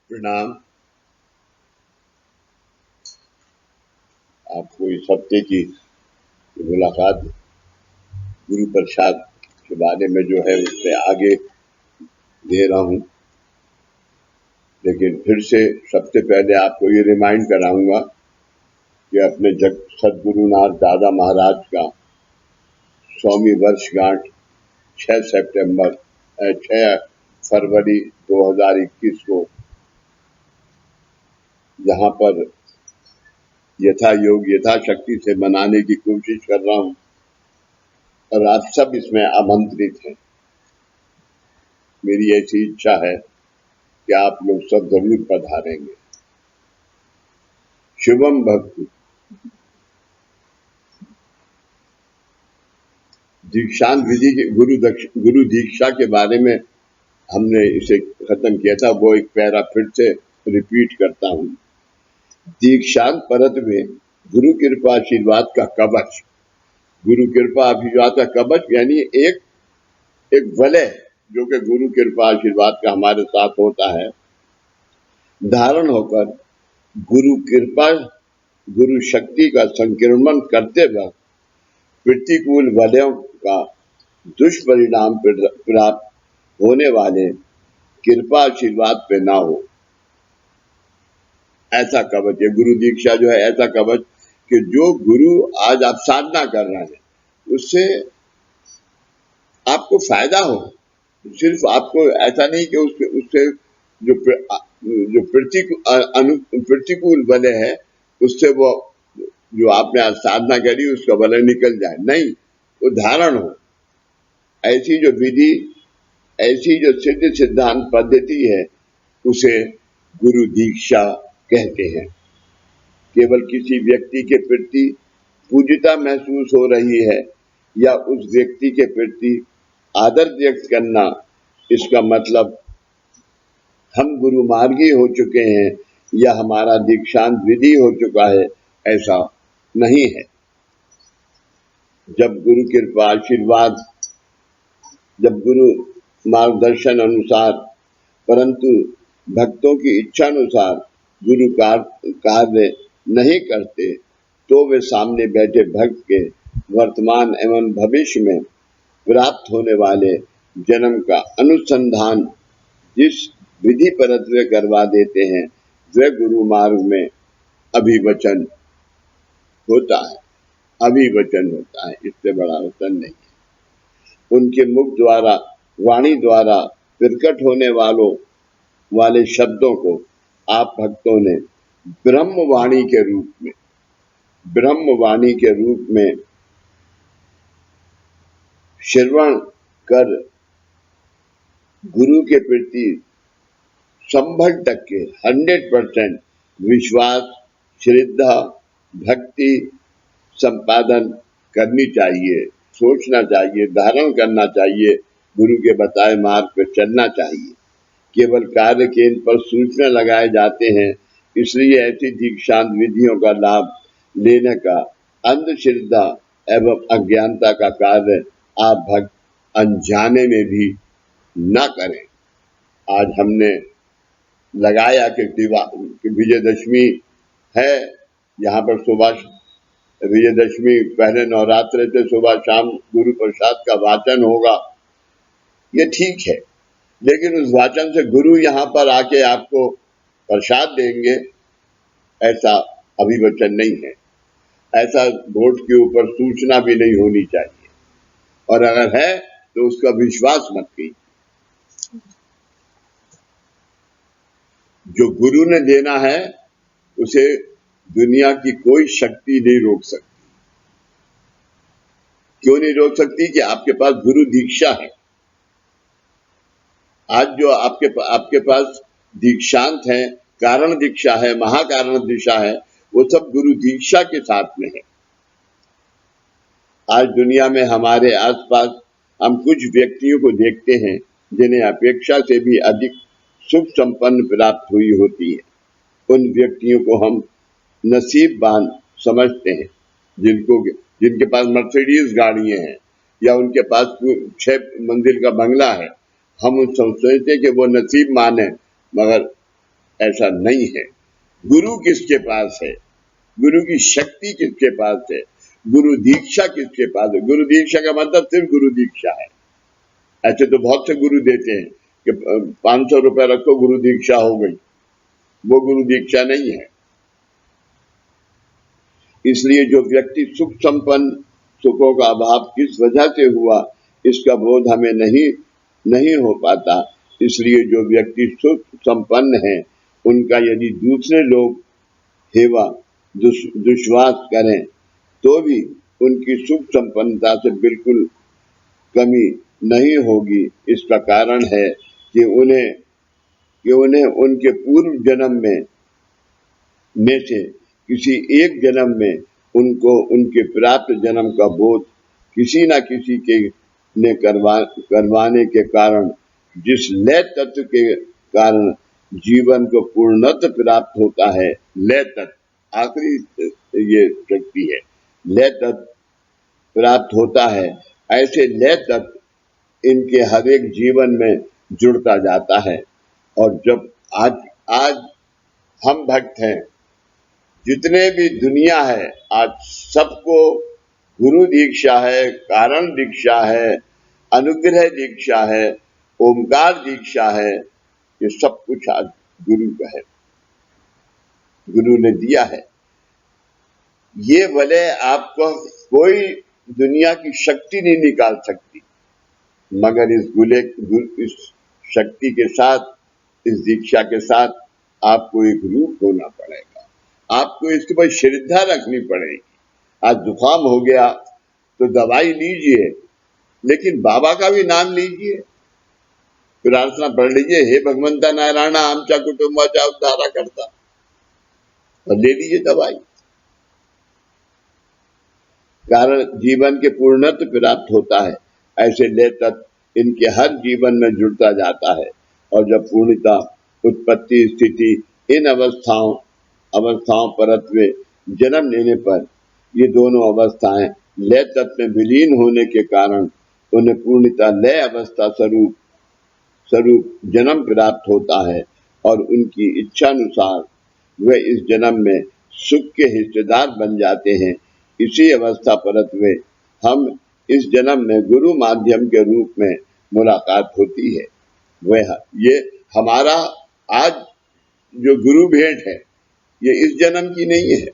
प्रणाम। आपको इस हफ्ते की मुलाकात गुरु प्रसाद के बारे में जो है उससे आगे दे रहा हूँ, लेकिन फिर से सबसे पहले आपको ये रिमाइंड कराऊंगा कि अपने सदगुरुनाथ दादा महाराज का 100वीं वर्षगांठ 6 फरवरी 2021 को यहाँ पर यथा योग यथाशक्ति से मनाने की कोशिश कर रहा हूँ और आप सब इसमें आमंत्रित हैं। मेरी ऐसी इच्छा है कि आप लोग सब जरूर पधारेंगे। शुभम भक्ति। दीक्षांत विधि के गुरु दीक्षा के बारे में हमने इसे खत्म किया था, वो एक पैरा फिर से रिपीट करता हूँ। दीक्षांत परत में गुरु कृपा आशीर्वाद का कवच, गुरु कृपा आशीर्वाद का कवच यानी एक वलय जो कि गुरु कृपा आशीर्वाद का हमारे साथ होता है, धारण होकर गुरु कृपा गुरु शक्ति का संक्रमण करते वक्त प्रतिकूल वलयों का दुष्परिणाम प्राप्त होने वाले कृपा आशीर्वाद पे ना हो, ऐसा कवच है। गुरु दीक्षा जो है ऐसा कवच कि जो गुरु आज आप साधना कर रहे हैं उससे आपको फायदा हो, सिर्फ आपको ऐसा नहीं कि उससे जो प्रतिकूल वलय है उससे वो जो आपने आज साधना करी उसका वलय निकल जाए, नहीं, वो धारण हो। ऐसी जो विधि, ऐसी जो सिद्ध सिद्धांत पद्धति है उसे गुरु दीक्षा कहते हैं। केवल किसी व्यक्ति के प्रति पूज्यता महसूस हो रही है या उस व्यक्ति के प्रति आदर व्यक्त करना, इसका मतलब हम गुरु मार्गी हो चुके हैं या हमारा दीक्षांत विधि हो चुका है, ऐसा नहीं है। जब गुरु कृपा आशीर्वाद, जब गुरु मार्गदर्शन अनुसार परंतु भक्तों की इच्छा अनुसार गुरु कार्य नहीं करते तो वे सामने बैठे भक्त के वर्तमान एवं भविष्य में प्राप्त होने वाले जन्म का अनुसंधान जिस विधि परत वे करवा देते हैं वह गुरु मार्ग में अभिवचन होता है। अभिवचन होता है, इससे बड़ा वचन नहीं है। उनके मुख द्वारा, वाणी द्वारा प्रकट होने वाले शब्दों को आप भक्तों ने ब्रह्मवाणी के रूप में श्रवण कर गुरु के प्रति संभल तक के 100% विश्वास, श्रद्धा, भक्ति संपादन करनी चाहिए, सोचना चाहिए, धारण करना चाहिए, गुरु के बताए मार्ग पर चलना चाहिए। केवल कार्य केंद्र पर सूचना लगाए जाते हैं, इसलिए ऐसी दीक्षांत विधियों का लाभ लेने का अंधश्रद्धा एवं अज्ञानता का कार्य आप भक्त अनजाने में भी न करें। आज हमने लगाया कि विजयदशमी है, यहाँ पर सुबह विजयदशमी पहले नवरात्र से सुबह शाम गुरु प्रसाद का वाचन होगा, ये ठीक है, लेकिन उस वाचन से गुरु यहाँ पर आके आपको प्रसाद देंगे ऐसा अभिवचन नहीं है। ऐसा बोर्ड के ऊपर सूचना भी नहीं होनी चाहिए, और अगर है तो उसका विश्वास मत कीजिए। जो गुरु ने देना है उसे दुनिया की कोई शक्ति नहीं रोक सकती। क्यों नहीं रोक सकती? कि आपके पास गुरु दीक्षा है। आज जो आपके पास दीक्षांत है, कारण दीक्षा है, महाकारण दीक्षा है, वो सब गुरु दीक्षा के साथ में है। आज दुनिया में हमारे आसपास हम कुछ व्यक्तियों को देखते हैं जिन्हें अपेक्षा से भी अधिक सुख संपन्न प्राप्त हुई होती है। उन व्यक्तियों को हम नसीबवान समझते हैं जिनके पास मर्सिडीज गाड़ियां हैं, या उनके पास 6 मंजिल का बंगला है, हम सोचते कि वो नसीब माने, मगर ऐसा नहीं है। गुरु किसके पास है, गुरु की शक्ति किसके पास है, गुरु दीक्षा किसके पास है। गुरु दीक्षा का मतलब सिर्फ गुरु दीक्षा है। ऐसे तो बहुत से गुरु देते हैं कि 500 रुपए रखो गुरु दीक्षा हो गई, वो गुरु दीक्षा नहीं है। इसलिए जो व्यक्ति सुख संपन्न, सुखों का अभाव किस वजह से हुआ, इसका बोध हमें नहीं हो पाता। इसलिए जो व्यक्ति सुख संपन्न है, उनका यदि दूसरे लोग हेवा दुश्वास करें तो भी उनकी सुख संपन्नता से बिल्कुल कमी नहीं होगी। इसका कारण है कि उन्हें उनके पूर्व जन्म में से किसी एक जन्म में उनको उनके प्राप्त जन्म का बोध किसी न किसी के ने करवाने के कारण, जिस लय तत्व के कारण जीवन को पूर्णत्व प्राप्त होता है। लय तत्व आखिरी ये शक्ति है, लय तत्व प्राप्त होता है। ऐसे लय तत्व इनके हर एक जीवन में जुड़ता जाता है। और जब आज हम भक्त हैं, जितने भी दुनिया है, आज सबको गुरु दीक्षा है, कारण दीक्षा है, अनुग्रह दीक्षा है, ओमकार दीक्षा है। ये सब कुछ आज गुरु का है, गुरु ने दिया है। ये भले आपको कोई दुनिया की शक्ति नहीं निकाल सकती, मगर इस शक्ति के साथ, इस दीक्षा के साथ आपको एक रूप होना पड़ेगा, आपको इसके ऊपर श्रद्धा रखनी पड़ेगी। आज जुकाम हो गया तो दवाई लीजिए, लेकिन बाबा का भी नाम लीजिए, प्रार्थना पढ़ लीजिए, हे भगवंता नारायण आमचा कुटुंबाचा उद्धारा करता, और ले लीजिए दवाई। कारण जीवन के पूर्णत्व प्राप्त होता है। ऐसे लय तत्व इनके हर जीवन में जुड़ता जाता है। और जब पूर्णता, उत्पत्ति, स्थिति, इन अवस्थाओं परत्वे जन्म लेने पर ये दोनों अवस्थाएं लय तत्व में विलीन होने के कारण उन्हें पूर्णता लय अवस्था स्वरूप जन्म प्राप्त होता है। और उनकी इच्छा अनुसार वे इस जन्म में सुख के हिस्सेदार बन जाते हैं। इसी अवस्था परत्वे हम इस जन्म में गुरु माध्यम के रूप में मुलाकात होती है। वह ये हमारा आज जो गुरु भेंट है, ये इस जन्म की नहीं है,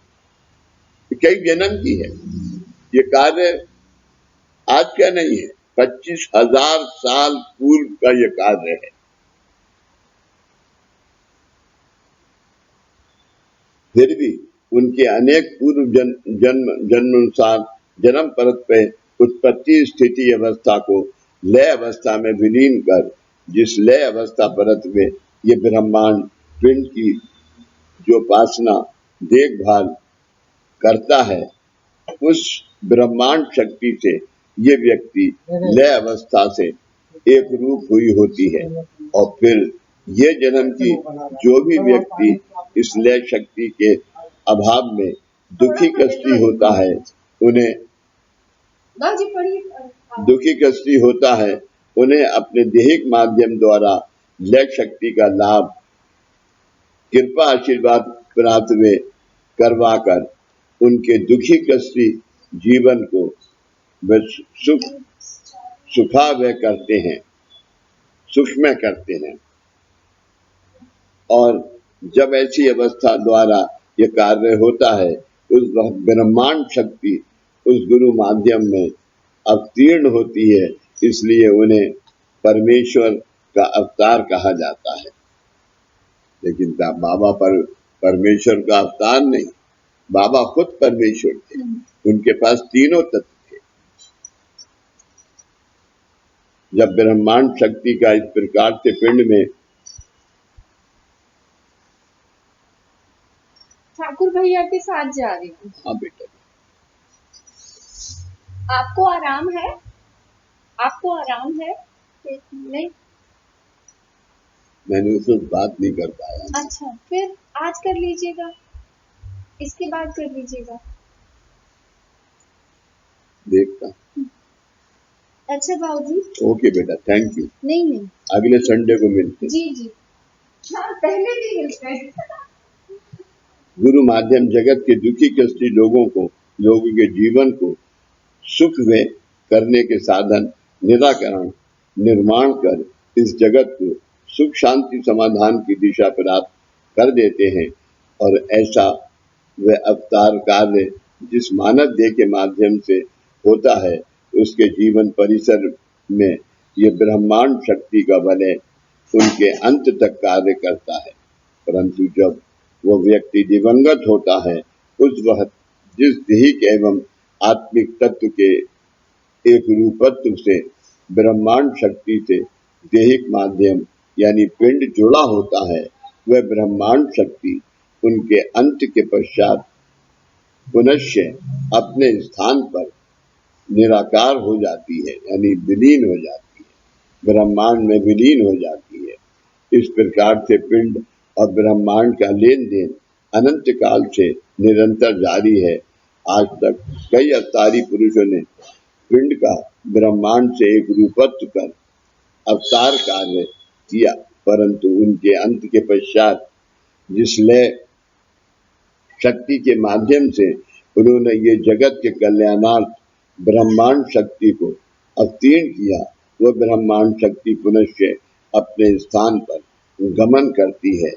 कई जन्म की है। ये कार्य आज का नहीं है, 25,000 साल पूर्व का ये कार्य है। फिर भी उनके अनेक पूर्व जन्मानुसार जन्म परत पे उत्पत्ति स्थिति अवस्था को लय अवस्था में विलीन कर, जिस लय अवस्था परत में ये ब्रह्मांड पिंड की जो उपासना देखभाल करता है, उस ब्रह्मांड शक्ति से ये व्यक्ति लय अवस्था से एक रूप हुई होती है। और फिर ये जन्म की जो भी व्यक्ति इस लय शक्ति के अभाव में दुखी कष्टी होता है, उन्हें अपने देहिक माध्यम द्वारा लय शक्ति का लाभ कृपा आशीर्वाद प्राप्त वे करवाकर उनके दुखी कष्टी जीवन को वे सुखावह करते हैं, सुखमय करते हैं। और जब ऐसी अवस्था द्वारा ये कार्य होता है, उस ब्रह्मांड शक्ति उस गुरु माध्यम में अवतीर्ण होती है। इसलिए उन्हें परमेश्वर का अवतार कहा जाता है। लेकिन बाबा परमेश्वर का अवतार नहीं, बाबा खुद परमेश्वर थे। उनके पास तीनों तत्व थे। जब ब्रह्मांड शक्ति का इस प्रकार से पिंड में, ठाकुर भैया के साथ जा रही हूँ। हाँ बेटा, आपको आराम है? आपको आराम है? नहीं, मैंने उससे बात नहीं कर पाया। अच्छा, फिर आज कर लीजिएगा, इसके बाद कर लीजिएगा। देखता अच्छा बाबूजी। ओके बेटा, थैंक यू। नहीं। अगले संडे को मिलते हैं। जी। हाँ, पहले भी मिलते हैं। गुरु माध्यम जगत के दुखी कष्टी लोगों के जीवन को सुख में करने के साधन निराकरण निर्माण कर इस जगत को सुख शांति समाधान की दिशा प्राप्त कर देते हैं। और ऐसा वह अवतार कार्य जिस मानव देह के माध्यम से होता है, उसके जीवन परिसर में ये ब्रह्मांड शक्ति का वलय उनके अंत तक कार्य करता है। परंतु जब वो व्यक्ति दिवंगत होता है, उस वक्त जिस दैहिक एवं आत्मिक तत्व के एक रूपत्व से ब्रह्मांड शक्ति से दैहिक माध्यम यानी पिंड जुड़ा होता है, वह ब्रह्मांड शक्ति उनके अंत के पश्चात पुनश्च अपने स्थान पर निराकार हो जाती है, यानी विलीन हो जाती है, ब्रह्मांड में विलीन हो जाती है। इस प्रकार से पिंड और ब्रह्मांड का लेन देन अनंत काल से निरंतर जारी है। आज तक कई अवतारी पुरुषों ने पिंड का ब्रह्मांड से एक रूपत्व कर अवतार कार्य किया, परंतु उनके अंत के पश्चात जिस लय शक्ति के माध्यम से उन्होंने ये जगत के कल्याणार्थ ब्रह्मांड शक्ति को अवतीर्ण किया, वह ब्रह्मांड शक्ति पुनश्च अपने स्थान पर गमन करती है,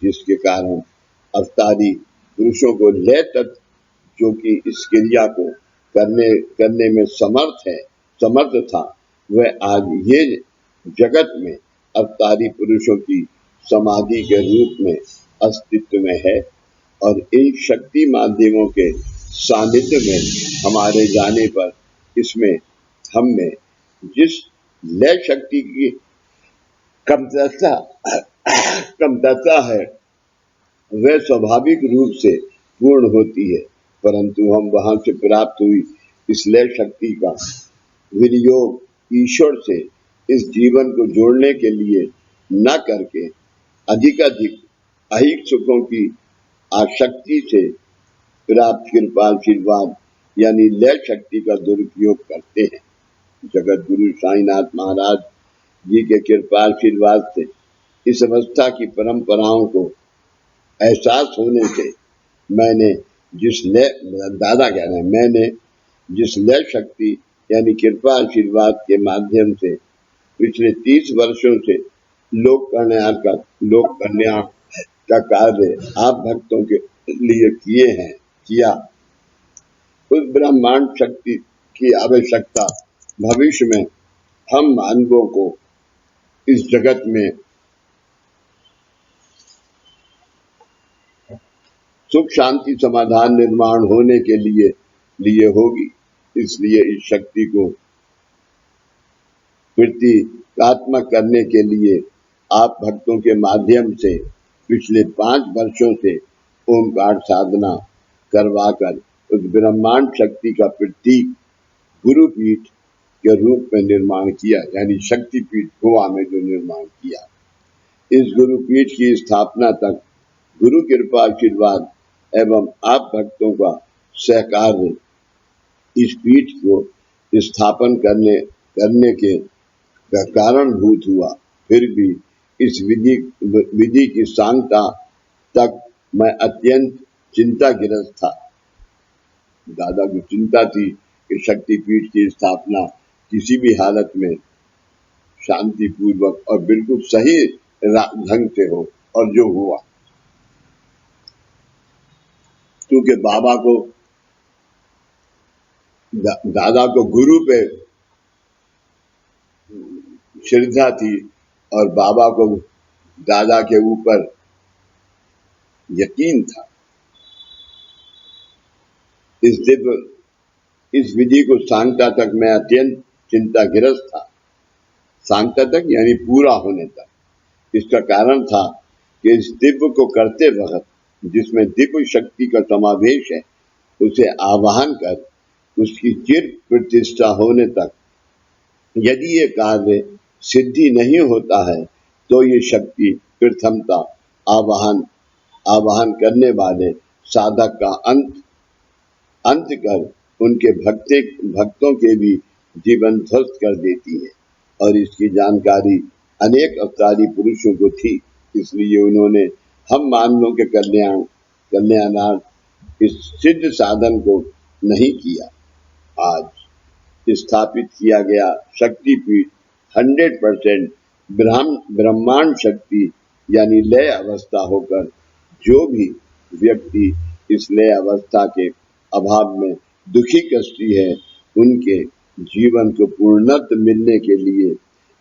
जिसके कारण अवतारी पुरुषों को लय तत्व जो कि इस क्रिया को करने में समर्थ था, वह आज ये जगत में अवतारी पुरुषों की समाधि के रूप में अस्तित्व में है। और इन शक्ति माध्यमों के सानिध्य में हमारे जाने पर इसमें हम में जिस लय शक्ति की कमतरता है, वह स्वाभाविक रूप से पूर्ण होती है, परंतु हम वहां से प्राप्त हुई इस लय शक्ति का विनियोग ईश्वर से इस जीवन को जोड़ने के लिए न करके अधिकाधिक अहिक सुखों की आसक्ति से प्राप्त कृपा आशीर्वाद यानी लय शक्ति का दुरुपयोग करते हैं। जगत गुरु साईनाथ महाराज जी के कृपा आशीर्वाद से इस अवस्था की परंपराओं को एहसास होने से मैंने जिस लय शक्ति यानी कृपा आशीर्वाद के माध्यम से पिछले 30 वर्षों से लोक कल्याण का कार्य आप भक्तों के लिए किया, उस ब्रह्मांड शक्ति की आवश्यकता भविष्य में हम मानवों को इस जगत में सुख शांति समाधान निर्माण होने के लिए होगी। इसलिए इस शक्ति को प्रतीकात्मक करने के लिए आप भक्तों के माध्यम से पिछले 5 वर्षों से ओमकार साधना करवाकर उस ब्रह्मांड शक्ति का प्रतीक गुरुपीठ के रूप में निर्माण किया, यानी शक्तिपीठ गोवा में जो निर्माण किया। इस गुरुपीठ की स्थापना तक गुरु कृपा आशीर्वाद एवं आप भक्तों का सहकार इस पीठ को स्थापन करने के कारणभूत हुआ। फिर भी इस विधि की सांगता तक मैं अत्यंत चिंताग्रस्त था। दादा को चिंता थी कि शक्तिपीठ की स्थापना किसी भी हालत में शांतिपूर्वक और बिल्कुल सही ढंग से हो, और जो हुआ। क्योंकि दादा को गुरु पे श्रद्धा थी और बाबा को दादा के ऊपर यकीन था। इस विधि को सांगता तक मैं अत्यंत चिंताग्रस्त था। सांगता तक यानी पूरा होने तक। इसका कारण था कि इस दिव्य को करते वक्त जिसमें दिव्य शक्ति का समावेश है, उसे आवाहन कर उसकी चिर प्रतिष्ठा होने तक यदि ये कार्य सिद्धि नहीं होता है, तो ये शक्ति प्रथमता आवाहन करने वाले साधक का अंत कर उनके भक्तों के भी जीवन ध्वस्त कर देती है और इसकी जानकारी अनेक अवतारी पुरुषों को थी। इसलिए उन्होंने हम मानवों के कल्याणार्थ इस सिद्ध साधन को नहीं किया। आज स्थापित किया गया शक्तिपीठ 100% ब्रह्मांड शक्ति यानी लय अवस्था होकर जो भी व्यक्ति इस लय अवस्था के अभाव में दुखी कष्टी है, उनके जीवन को पूर्णत्व मिलने के लिए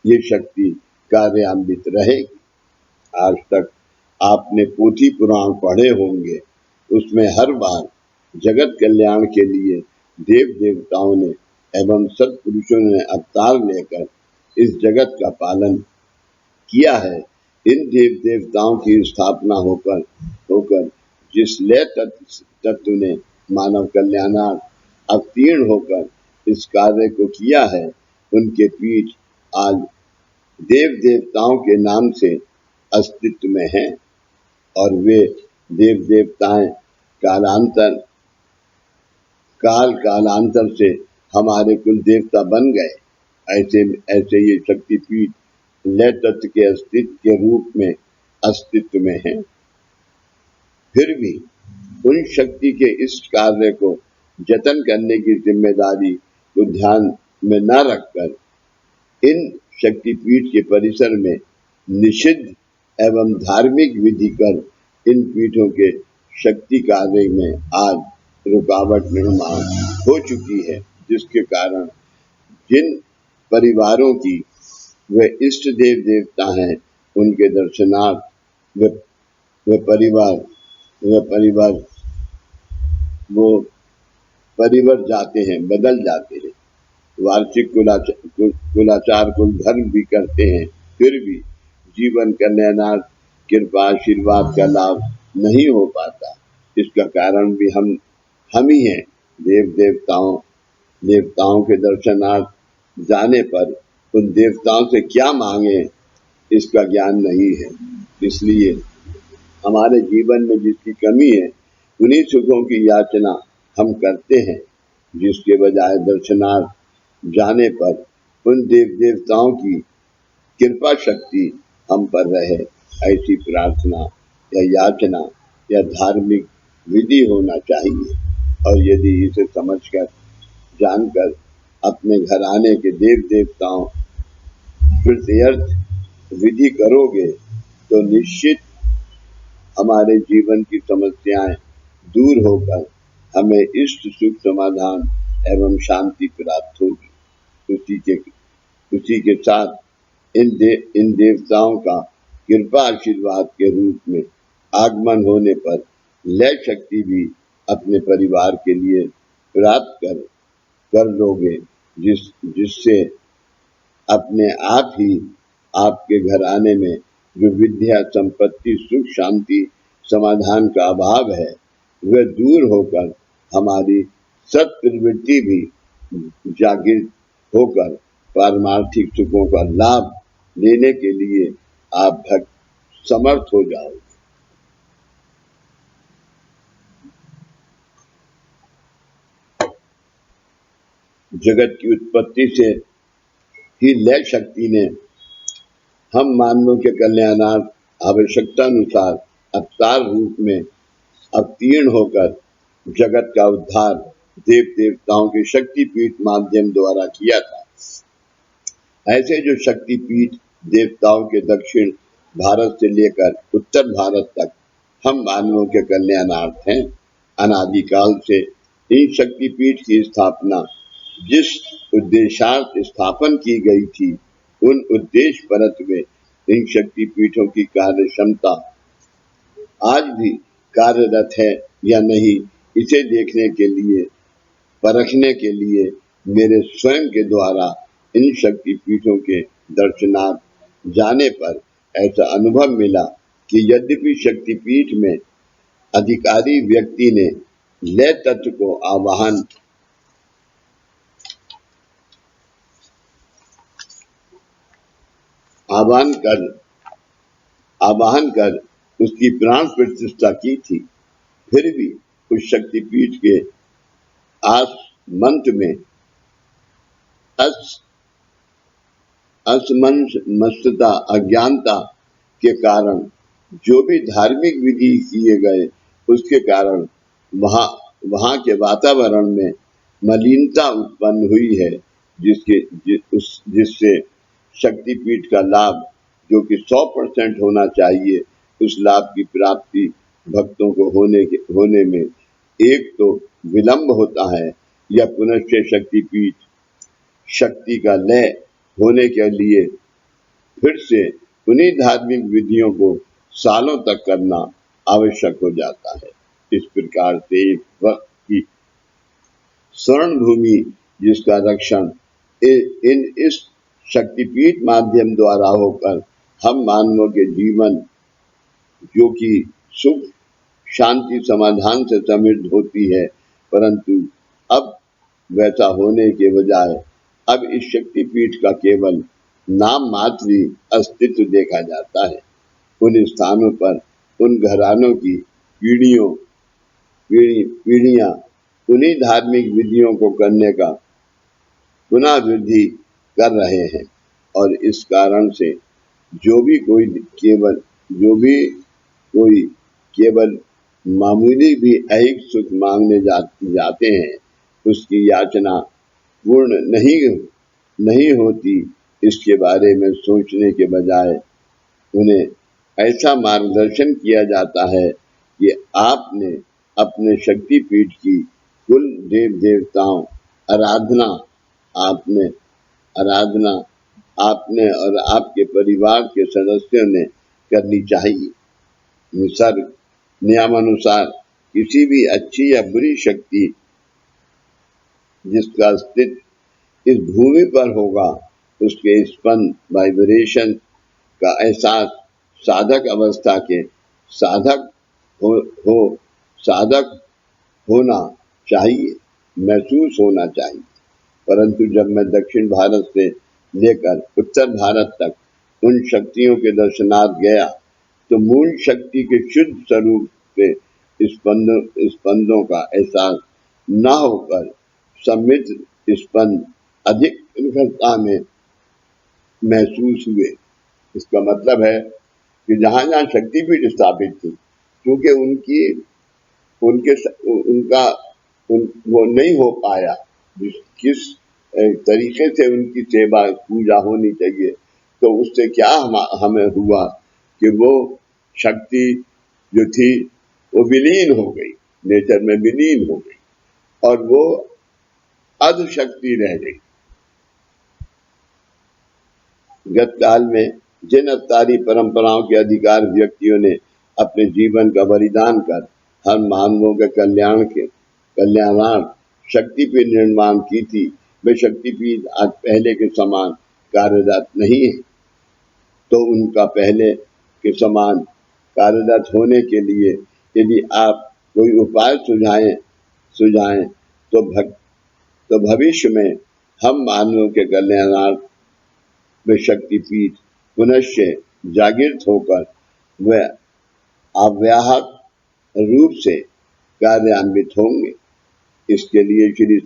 ये शक्ति कार्यान्वित रहेगी। आज तक आपने पोथी पुराण पढ़े होंगे, उसमें हर बार जगत कल्याण के लिए देव देवताओं ने एवं सत्पुरुषों ने अवतार लेकर इस जगत का पालन किया है। इन देव देवताओं की स्थापना होकर जिस लय तत्व ने मानव कल्याणार्थ अवतीर्ण होकर इस कार्य को किया है, उनके पीठ आज देव देवताओं के नाम से अस्तित्व में हैं और वे देव देवताएं कालांतर से हमारे कुल देवता बन गए। ऐसे ये शक्तिपीठ लय तत्व के अस्तित्व के रूप में अस्तित्व में है। फिर भी उन शक्ति के इस कार्य को जतन करने की जिम्मेदारी को ध्यान में न रखकर इन शक्तिपीठ के परिसर में निषिद्ध एवं धार्मिक विधि कर इन पीठों के शक्ति कार्य में आज रुकावट निर्माण हो चुकी है, जिसके कारण जिन परिवारों की वे इष्ट देव देवता हैं, उनके दर्शनार्थ वे परिवार जाते हैं, बदल जाते हैं, वार्षिक कुलाचार कुल धर्म भी करते हैं, फिर भी जीवन कल्याणार्थ कृपा आशीर्वाद का लाभ नहीं हो पाता। इसका कारण भी हम ही हैं। देवताओं के दर्शनार्थ जाने पर उन देवताओं से क्या मांगे, इसका ज्ञान नहीं है। इसलिए हमारे जीवन में जिसकी कमी है, उन्हीं सुखों की याचना हम करते हैं, जिसके बजाय दर्शनार्थ जाने पर उन देव देवताओं की कृपा शक्ति हम पर रहे, ऐसी प्रार्थना या याचना या धार्मिक विधि होना चाहिए। और यदि इसे समझकर जानकर अपने घराने के देव देवताओं प्रत्यर्थ विधि करोगे तो निश्चित हमारे जीवन की समस्याएं दूर होकर हमें इष्ट सुख समाधान एवं शांति प्राप्त होगी। उसी के साथ इन देवताओं का कृपा आशीर्वाद के रूप में आगमन होने पर लय शक्ति भी अपने परिवार के लिए प्राप्त कर लोगे, जिससे अपने आप ही आपके घराने में जो विद्या संपत्ति सुख शांति समाधान का अभाव है, वह दूर होकर हमारी सत्प्रवृत्ति भी जागृत होकर पारमार्थिक सुखों का लाभ लेने के लिए आप समर्थ हो जाओ। जगत की उत्पत्ति से ही लय शक्ति ने हम मानवों के कल्याणार्थ आवश्यकता अनुसार अवतार रूप में अवतीर्ण होकर जगत का उद्धार देव देवताओं के शक्तिपीठ माध्यम द्वारा किया था। ऐसे जो शक्तिपीठ देवताओं के दक्षिण भारत से लेकर उत्तर भारत तक हम मानवों के कल्याणार्थ हैं। अनादिकाल से इन शक्तिपीठ की स्थापना जिस उद्देशार्थ स्थापन की गई थी, उन उद्देश्य परत में इन शक्तिपीठों की कार्य क्षमता आज भी कार्यरत है या नहीं, इसे देखने के लिए परखने के लिए मेरे स्वयं के द्वारा इन शक्तिपीठों के दर्शनार्थ जाने पर ऐसा अनुभव मिला कि यद्यपि शक्तिपीठ में अधिकारी व्यक्ति ने लय तत्व को आवाहन कर उसकी प्राण प्रतिष्ठा की थी, फिर भी उस शक्तिपीठ के आसमंत में अस असमंजसता, अज्ञानता के कारण जो भी धार्मिक विधि किए गए उसके कारण वहाँ वहाँ के वातावरण में मलिनता उत्पन्न हुई है, जिससे शक्तिपीठ का लाभ जो कि 100% होना चाहिए, उस लाभ की प्राप्ति भक्तों को होने में एक तो विलंब होता है, या पुनश्च शक्तिपीठ शक्ति का लय होने के लिए फिर से उन्हीं धार्मिक विधियों को सालों तक करना आवश्यक हो जाता है। इस प्रकार से एक वक्त की स्वर्ण भूमि जिसका रक्षण इस शक्तिपीठ माध्यम द्वारा होकर हम मानवों के जीवन जो कि सुख शांति समाधान से समृद्ध होती है, परंतु अब वैसा होने के बजाय अब इस शक्तिपीठ का केवल नाम मात्र ही अस्तित्व देखा जाता है। उन स्थानों पर उन घरानों की पीढ़ियां उन्हीं धार्मिक विधियों को करने का पुनर्वृद्धि कर रहे हैं, और इस कारण से जो भी कोई केवल मामूली भी ऐहिक सुख मांगने जाते हैं, उसकी याचना पूर्ण नहीं होती। इसके बारे में सोचने के बजाय उन्हें ऐसा मार्गदर्शन किया जाता है कि आपने अपने शक्तिपीठ की कुल देव देवताओं आराधना आपने और आपके परिवार के सदस्यों ने करनी चाहिए। निसर्ग नियमानुसार किसी भी अच्छी या बुरी शक्ति जिसका अस्तित्व इस भूमि पर होगा, उसके स्पंद वाइब्रेशन का एहसास साधक अवस्था के साधक होना चाहिए, महसूस होना चाहिए। परंतु जब मैं दक्षिण भारत से लेकर उत्तर भारत तक उन शक्तियों के दर्शनार्थ गया, तो मूल शक्ति के शुद्ध स्वरूप से स्पंदों का एहसास न होकर सम्मिलित स्पंद अधिक निकटता में महसूस हुए। इसका मतलब है कि जहाँ जहाँ शक्तिपीठ स्थापित थी, क्योंकि वो नहीं हो पाया किस तरीके से उनकी सेवा पूजा होनी चाहिए, तो उससे क्या हमें हुआ कि वो शक्ति जो थी वो विलीन हो गई, नेचर में विलीन हो गई, और वो अध शक्ति रह गई। गत काल में जिन अवतारी परंपराओं के अधिकार व्यक्तियों ने अपने जीवन का बलिदान कर हम मानवों के कल्याणार्थ शक्तिपीठ निर्माण की थी, वे शक्तिपीठ आज पहले के समान कार्यरत नहीं है। तो उनका पहले के समान कार्यरत होने के लिए यदि आप कोई उपाय सुझाएं तो भविष्य में हम मानवों के कल्याणार्थ वे शक्तिपीठ पुनश्च जागृत होकर वे अव्याहत रूप से कार्यान्वित होंगे। इसके लिए श्री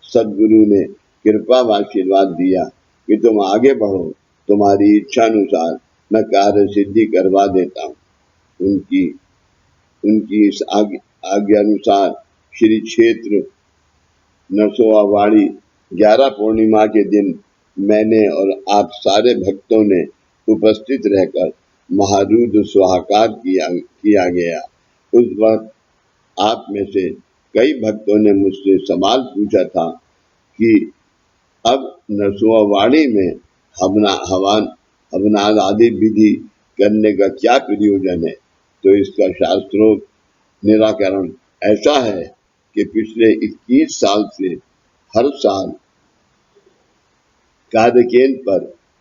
सद्गुरु ने कृपा व आशीर्वाद दिया कि तुम आगे बढ़ो, तुम्हारी इच्छा अनुसार मैं कार्य सिद्धि करवा देता हूँ। उनकी इस आज्ञा अनुसार श्री क्षेत्र नरसोवावाड़ी 11 पूर्णिमा के दिन मैंने और आप सारे भक्तों ने उपस्थित रहकर महारुद्र स्वाहाकार किया गया। उस वक्त आप में से कई भक्तों ने मुझसे सवाल पूछा था कि अब नरसोवावाड़ी में हवनाद आदि विधि करने का क्या प्रयोजन है। तो इसका शास्त्रोक्त निराकरण ऐसा है कि पिछले 21 साल से हर साल कार्य केंद्र पर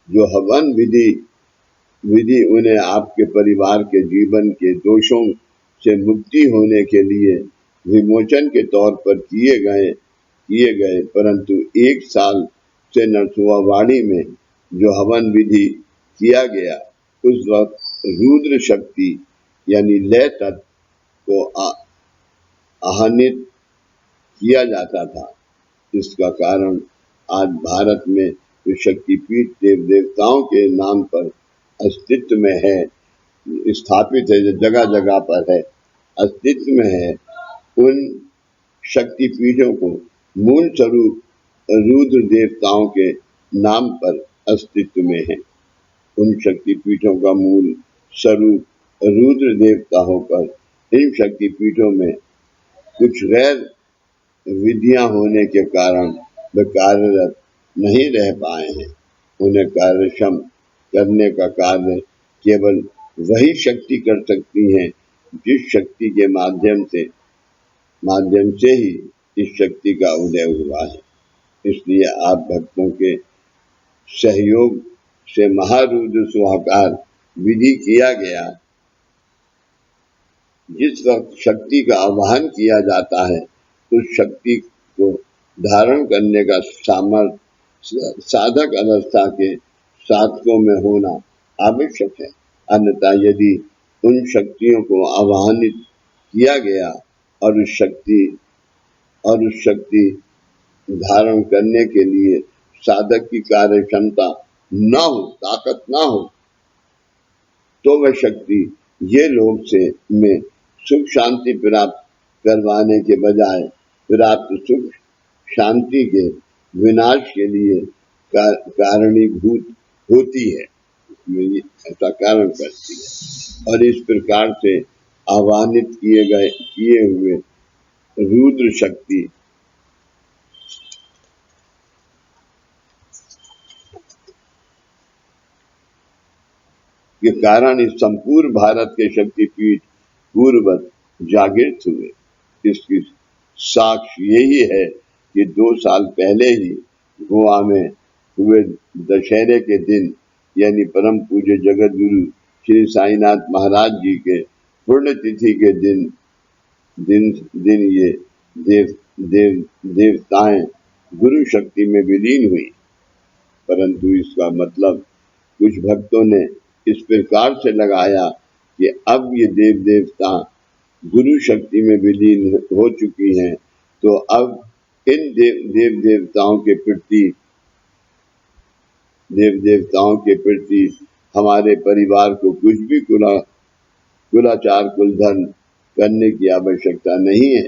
जो हवन विधि उन्हें आपके परिवार के जीवन के दोषों से मुक्ति होने के लिए विमोचन के तौर पर किए गए, परंतु 1 साल से नरसोवावाड़ी में जो हवन विधि किया गया, उस वक्त रुद्र शक्ति यानी लय तत्व को आहनित किया जाता था। इसका कारण आज भारत में जो शक्तिपीठ देव देवताओं के नाम पर अस्तित्व में है, स्थापित है, जो जगह जगह पर है, अस्तित्व में है, उन शक्तिपीठों को मूल स्वरूप रुद्र देवताओं के नाम पर अस्तित्व में है। उन शक्तिपीठों का मूल स्वरूप रुद्र देवता होकर इन शक्तिपीठों में कुछ गैर विधियां होने के कारण वे कार्यरत नहीं रह पाए हैं। उन्हें कार्यक्षम करने का कार्य केवल वही शक्ति कर सकती है जिस शक्ति के माध्यम से ही इस शक्ति का उदय हुआ है। इसलिए आप भक्तों के सहयोग से महारुद्र स्वाकार विधि किया गया। जिस वक्त शक्ति का आवाहन किया जाता है, उस शक्ति को धारण करने का सामर्थ्य साधक अवस्था के साधकों में होना आवश्यक है। अन्यथा यदि उन शक्तियों को आवाहनित किया गया और उस शक्ति धारण करने के लिए साधक की कार्य क्षमता न हो, ताकत न हो, तो वह शक्ति ये लोक से में सुख शांति प्राप्त करवाने के बजाय प्राप्त सुख शांति के विनाश के लिए कारणीभूत होती है, ऐसा कारण करती है। और इस प्रकार से आह्वानित किए हुए रुद्र शक्ति के कारण इस संपूर्ण भारत के शक्तिपीठ पूर्ववत जागृत हुए। इसकी साक्ष्य यही है कि 2 साल पहले ही गोवा में हुए दशहरे के दिन, यानी परम पूज्य जगत गुरु श्री साईनाथ महाराज जी के पुण्यतिथि के दिन ये देवताएं गुरु शक्ति में विलीन हुई। परंतु इसका मतलब कुछ भक्तों ने इस प्रकार से लगाया कि अब ये देव देवता गुरु शक्ति में विलीन हो चुकी हैं, तो अब इन देव देवताओं के प्रति हमारे परिवार को कुछ भी कुलाचार कुलधन करने की आवश्यकता नहीं है।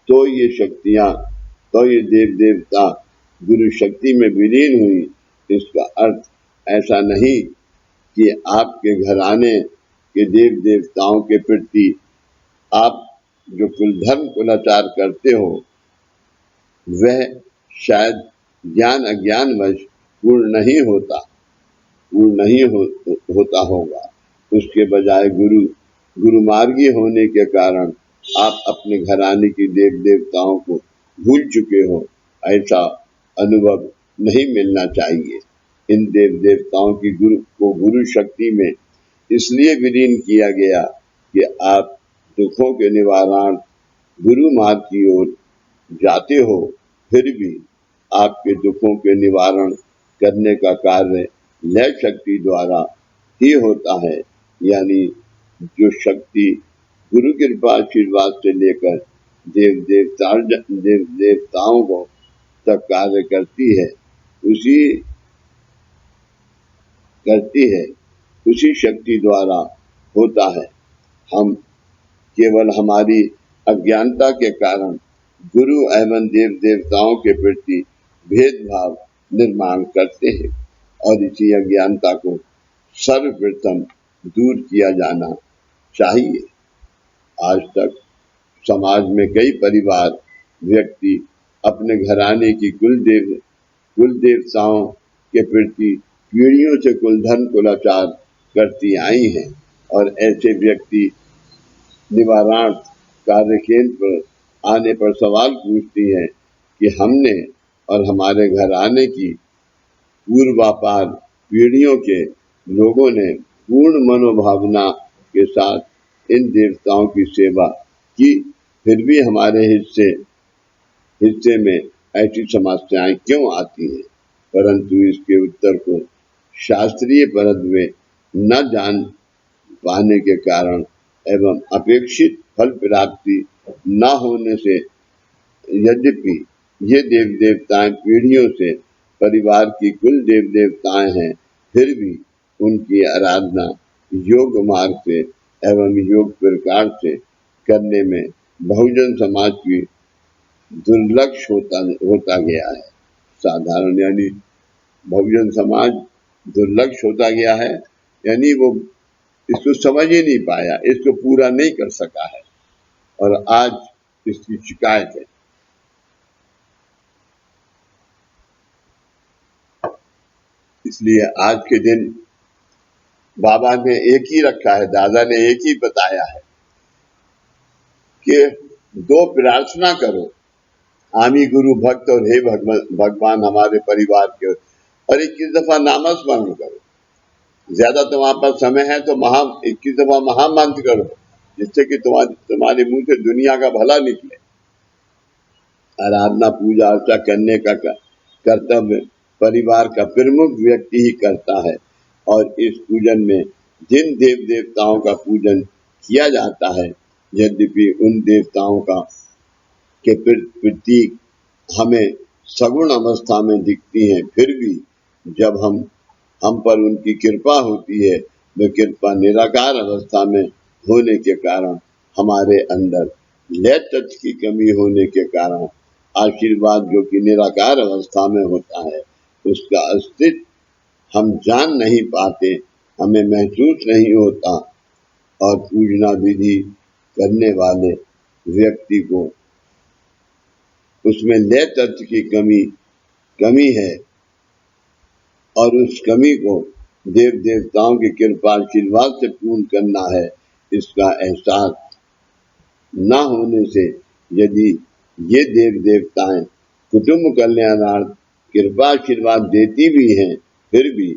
तो ये देव देवता गुरु शक्ति में विलीन हुई। इसका अर्थ ऐसा नहीं कि आपके घराने के देव देवताओं के प्रति आप जो कुलधर्म कुलाचार करते हो, वह शायद ज्ञान अज्ञानवश पूर्ण नहीं होता होगा। उसके बजाय गुरु मार्गी होने के कारण आप अपने घराने की देव देवताओं को भूल चुके हो, ऐसा अनुभव नहीं मिलना चाहिए। इन देव देवताओं की गुरु शक्ति में इसलिए विलीन किया गया कि आप दुखों के निवारण गुरु मार्ग की ओर जाते हो, फिर भी आपके दुखों के निवारण करने का कार्य लय शक्ति द्वारा ही होता है। यानी जो शक्ति गुरु कृपा आशीर्वाद से लेकर देव देवताओं को तक कार्य उसी शक्ति द्वारा होता है। हम केवल हमारी अज्ञानता के कारण गुरु एवं देव देवताओं के प्रति भेदभाव निर्माण करते हैं, और इसी अज्ञानता को सर्वप्रथम दूर किया जाना चाहिए। आज तक समाज में कई परिवार व्यक्ति अपने घराने की कुल देवताओं के प्रति पीढ़ियों से कुलधन कुलाचार करती आई हैं, और ऐसे व्यक्ति निवारण कार्य केंद्र पर आने पर सवाल पूछती हैं कि हमने और हमारे घराने की पूर्वापार पीढ़ियों के लोगों ने पूर्ण मनोभावना के साथ इन देवताओं की सेवा की, फिर भी हमारे हिस्से में ऐसी समस्याएं क्यों आती हैं। परंतु इसके उत्तर को शास्त्रीय परत में न जान पाने के कारण एवं अपेक्षित फल प्राप्ति न होने से, यद्यपि ये देव देवताएं पीढ़ियों से परिवार की कुल देव देवताएं हैं, फिर भी उनकी आराधना योग मार्ग से एवं योग प्रकार से करने में बहुजन समाज की दुर्लक्ष होता गया है। साधारण यानी बहुजन समाज दुर्लक्ष होता गया है, यानी वो इसको समझ ही नहीं पाया, इसको पूरा नहीं कर सका है और आज इसकी शिकायत है। इसलिए आज के दिन बाबा ने एक ही रखा है, दादा ने एक ही बताया है कि दो प्रार्थना करो, आमी गुरु भक्त और हे भगवान हमारे परिवार के, और 21 दफा नामस्मरण करो। ज्यादा तुम्हारे पास समय है तो 21 दफा महामंत्र करो, जिससे कि तुम्हारे मुंह से दुनिया का भला निकले। आराधना पूजा अर्चा करने का कर्तव्य परिवार का प्रमुख व्यक्ति ही करता है, और इस पूजन में जिन देव देवताओं का पूजन किया जाता है, यद्यपि उन देवताओं का के प्रतीक हमें सगुण अवस्था में दिखती हैं, फिर भी जब हम पर उनकी कृपा होती है, वह कृपा निराकार अवस्था में होने के कारण हमारे अंदर लय तत्व की कमी होने के कारण आशीर्वाद जो कि निराकार अवस्था में होता है, उसका अस्तित्व हम जान नहीं पाते, हमें महसूस नहीं होता, और पूजना विधि करने वाले व्यक्ति को उसमें लय तत्व की कमी है, और उस कमी को देव देवताओं की कृपा आशीर्वाद से पूर्ण करना है। इसका एहसास न होने से यदि ये देव देवताएं कुटुंब कल्याणार्थ कृपा आशीर्वाद देती भी हैं, फिर भी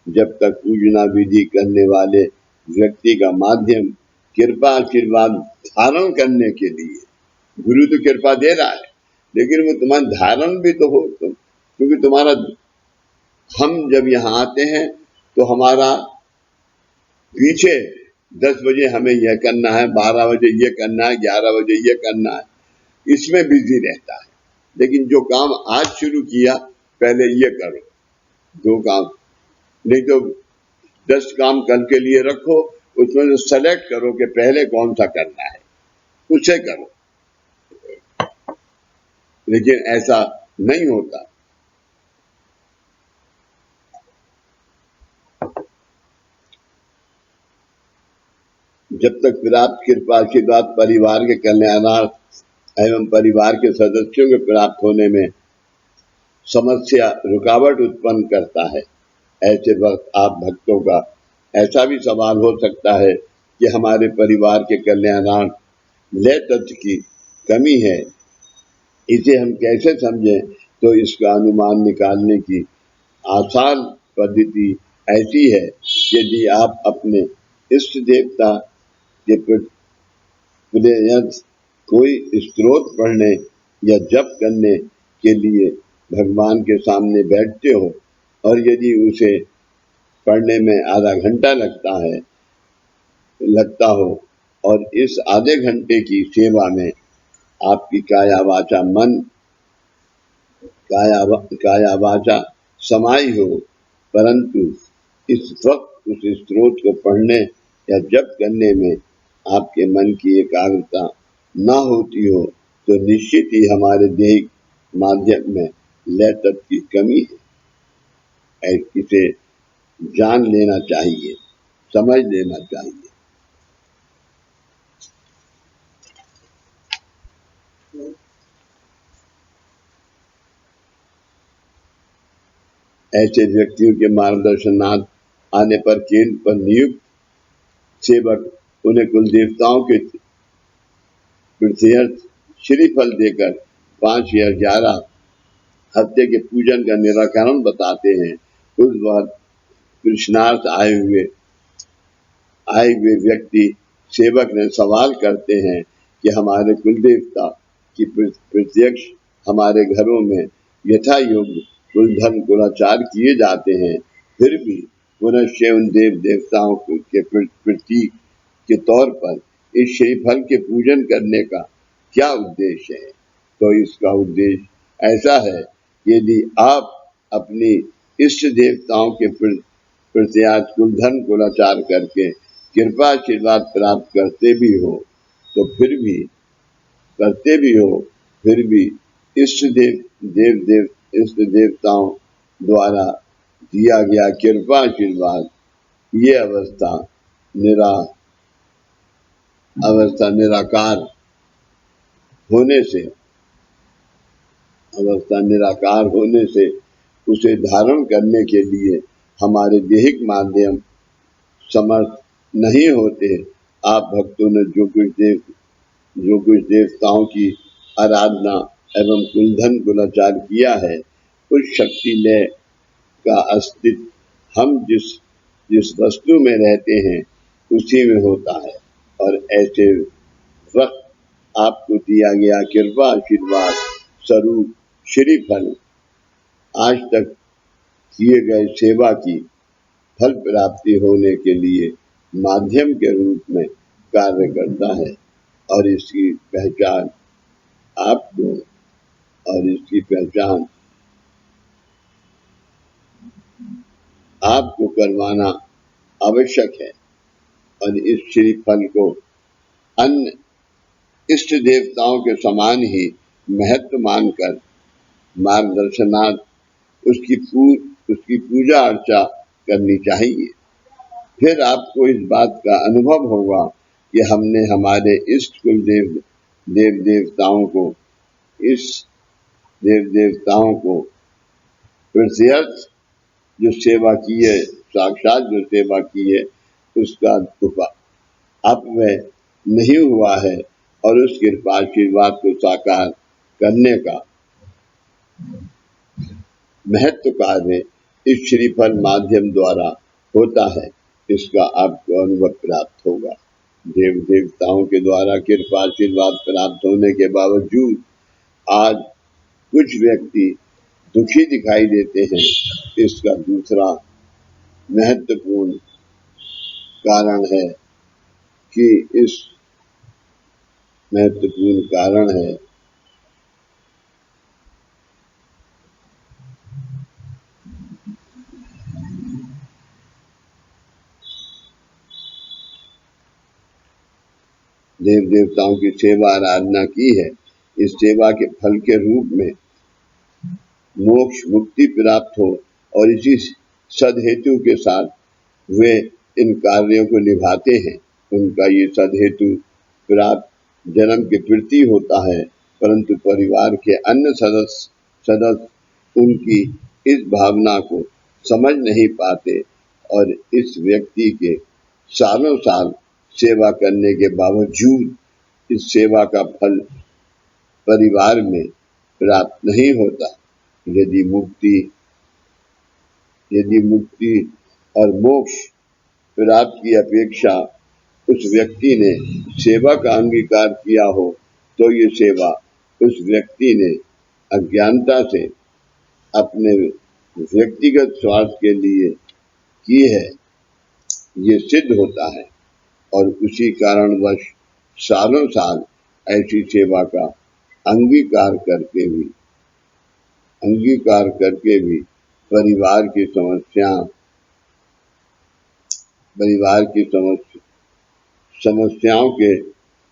जब तक पूजना विधि करने वाले व्यक्ति का माध्यम कृपा आशीर्वाद धारण करने के लिए, गुरु तो कृपा दे रहा है, लेकिन वो तुम्हारा धारण भी तो हो, क्योंकि तुम्हारा हम जब यहाँ आते हैं तो हमारा पीछे 10 बजे हमें यह करना है, 12 बजे ये करना है, 11 बजे ये करना है, इसमें बिजी रहता है। लेकिन जो काम आज शुरू किया, पहले ये करो, 2 काम, नहीं तो 10 काम कल के लिए रखो, उसमें से सेलेक्ट करो कि पहले कौन सा करना है, उसे करो। लेकिन ऐसा नहीं होता। जब तक प्राप्त कृपा आशीर्वाद परिवार के कल्याणार्थ एवं परिवार के सदस्यों के प्राप्त होने में समस्या रुकावट उत्पन्न करता है, ऐसे वक्त आप भक्तों का ऐसा भी सवाल हो सकता है कि हमारे परिवार के कल्याणार्थ लय तत्व की कमी है, इसे हम कैसे समझें? तो इसका अनुमान निकालने की आसान पद्धति ऐसी है, यदि आप अपने इष्ट देवता के कोई स्त्रोत पढ़ने या जप करने के लिए भगवान के सामने बैठते हो, और यदि उसे पढ़ने में आधा घंटा लगता हो, और इस आधे घंटे की सेवा में आपकी काया वाचा समाई हो, परंतु इस वक्त उस स्त्रोत को पढ़ने या जप करने में आपके मन की एकाग्रता न होती हो, तो निश्चित ही हमारे देह माध्यम में लय तत्व की कमी है। इसे जान लेना चाहिए, समझ लेना चाहिए। ऐसे व्यक्तियों के मार्गदर्शनार्थ आने पर केंद्र पर नियुक्त सेवक उन्हें कुल देवताओं के तीर्थ श्रीफल देकर 5 या 11 हफ्ते के पूजन का निराकरण बताते हैं। उस वक्त कृष्णार्थ आए हुए व्यक्ति सेवक ने सवाल करते हैं कि हमारे कुल देवता की प्रत्यक्ष हमारे घरों में यथा योग्य कुल धर्म कुलाचार किए जाते हैं, फिर भी पुनश्च उन देव देवताओं के प्रतीक के तौर पर इस श्रीफल के पूजन करने का क्या उद्देश्य है? तो इसका उद्देश्य ऐसा है, यदि आप अपनी इष्ट देवताओं के प्रत्याश कुलधन कुलाचार करके कृपा आशीर्वाद प्राप्त करते भी हो, फिर भी इष्ट देवताओं द्वारा दिया गया कृपा आशीर्वाद ये अवस्था निराकार होने से उसे धारण करने के लिए हमारे देहिक माध्यम समर्थ नहीं होते। आप भक्तों ने जो कुछ देवताओं की आराधना एवं कुलधन कुलाचार किया है, उस शक्ति लय का अस्तित्व हम जिस वस्तु में रहते हैं उसी में होता है, और ऐसे वक्त आपको दिया गया कृपा आशीर्वाद स्वरूप श्री फल आज तक किए गए सेवा की फल प्राप्ति होने के लिए माध्यम के रूप में कार्य करता है, और इसकी पहचान आपको करवाना आवश्यक है। और इस श्री फल को अन्य इष्ट देवताओं के समान ही महत्व मानकर मार्गदर्शनार्थ उसकी पूजा अर्चा करनी चाहिए। फिर आपको इस बात का अनुभव होगा कि हमने हमारे इष्ट कुल देवताओं को प्रत्यर्थ जो सेवा की है, साक्षात जो सेवा की है, उसका अपव्यय नहीं हुआ है, और उस कृपा आशीर्वाद को साकार करने का महत्व कार्य इस श्रीफल माध्यम द्वारा होता है। इसका आपको अनुभव प्राप्त होगा। देव देवताओं के द्वारा कृपा आशीर्वाद प्राप्त होने के बावजूद आज कुछ व्यक्ति दुखी दिखाई देते हैं। इसका दूसरा महत्वपूर्ण कारण है देव देवताओं की सेवा आराधना की है। इस सेवा के फल के रूप में मोक्ष मुक्ति प्राप्त हो, और इसी सदहेतु के साथ वे इन कार्यों को निभाते हैं। उनका ये सदहेतु प्राप्त जन्म के प्रति होता है, परंतु परिवार के अन्य सदस्य उनकी इस भावना को समझ नहीं पाते, और इस व्यक्ति के सालों साल सेवा करने के बावजूद इस सेवा का फल परिवार में प्राप्त नहीं होता। यदि मुक्ति और मोक्ष प्राप्त की अपेक्षा उस व्यक्ति ने सेवा का अंगीकार किया हो, तो ये सेवा उस व्यक्ति ने अज्ञानता से अपने व्यक्तिगत स्वार्थ के लिए की है, ये सिद्ध होता है। और उसी कारणवश सालों साल ऐसी सेवा का अंगीकार करके भी परिवार की समस्याओं के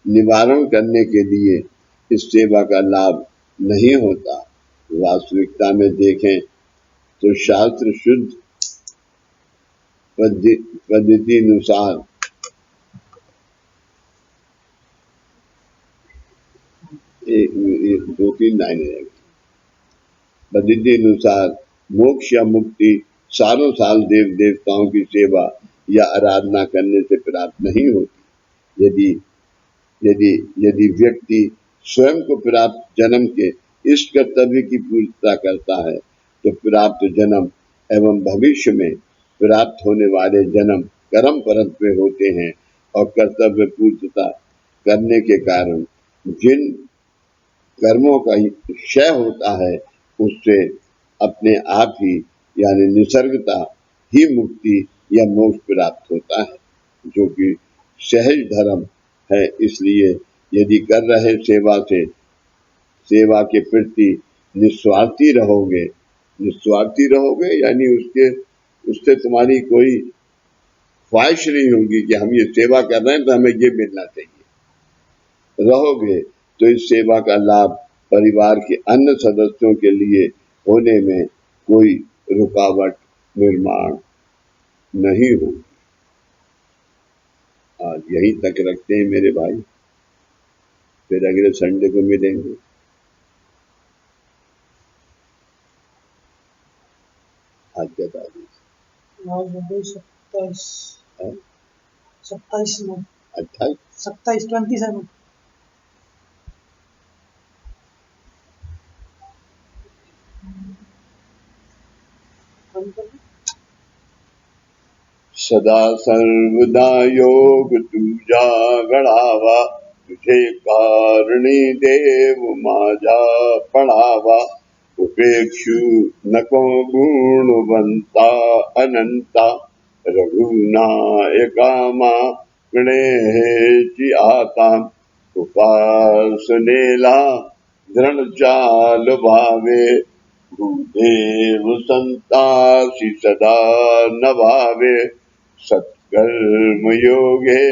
निवारण करने के लिए इस सेवा का लाभ नहीं होता। वास्तविकता में देखें तो शास्त्र शुद्ध पद्धति अनुसार पद्धति अनुसार मोक्ष या मुक्ति सालों साल देव देवताओं की सेवा या आराधना करने से प्राप्त नहीं होती। यदि व्यक्ति स्वयं को प्राप्त जन्म के इष्ट कर्तव्य की पूर्तता करता है, तो प्राप्त जन्म एवं भविष्य में प्राप्त होने वाले जन्म कर्म परत में होते हैं, और कर्तव्य पूर्तता करने के कारण जिन कर्मों का क्षय होता है, उससे अपने आप ही यानी निसर्गता ही मुक्ति या मोक्ष प्राप्त होता है, जो कि सहज धर्म है। इसलिए यदि कर रहे सेवा के प्रति निस्वार्थी रहोगे, निस्वार्थी रहोगे यानी उससे तुम्हारी कोई ख्वाहिश नहीं होगी कि हम ये सेवा कर रहे हैं तो हमें ये मिलना चाहिए। रहोगे तो इस सेवा का लाभ परिवार के अन्य सदस्यों के लिए होने में कोई रुकावट निर्माण नहीं होगी। आज यहीं तक रखते हैं मेरे भाई, फिर अगले संडे को मिलेंगे। आज क्या तारीख? आज 27 है? 27 में 28 27 27 सदा सर्वदा योग तुझा गणावा, तुझे कारणी देव माझा पडावा। उपेक्षु नको गुणवंता अनंता, रघुनायका मागणे हेची आता। उपासनेला दृढ चाल भावे, भूदेव संतासी सदा नभावे। सत्कर्म योगे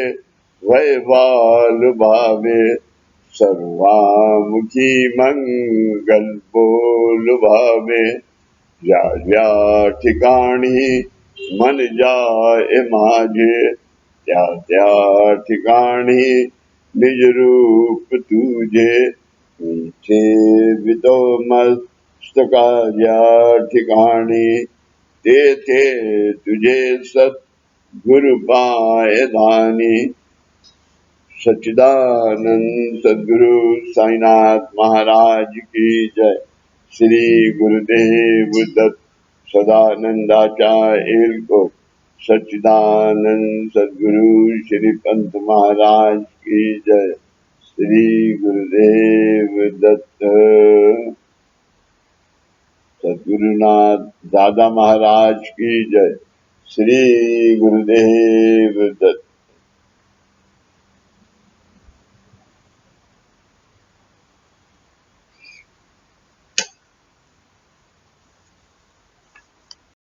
वैवाल भावे, सर्वामुखी मंगल बोल भावे। ज्या ज्या ठिकाणी मन जाए माझे, त्या त्या ठिकाणी निज रूप तुझे। मीठे विदो मस्तका ज्या ठिकाणी, तेथे तुझे सत गुरु पाय दानी। सच्चिदानंद सद्गुरु साईनाथ महाराज की जय। श्री गुरुदेव दत्त सदानंदाचार्य को सच्चिदानंद सद्गुरु श्री पंत महाराज की जय। श्री गुरुदेव दत्त। सद्गुरुनाथ दादा महाराज की जय। श्री गुरुदेव दत्त।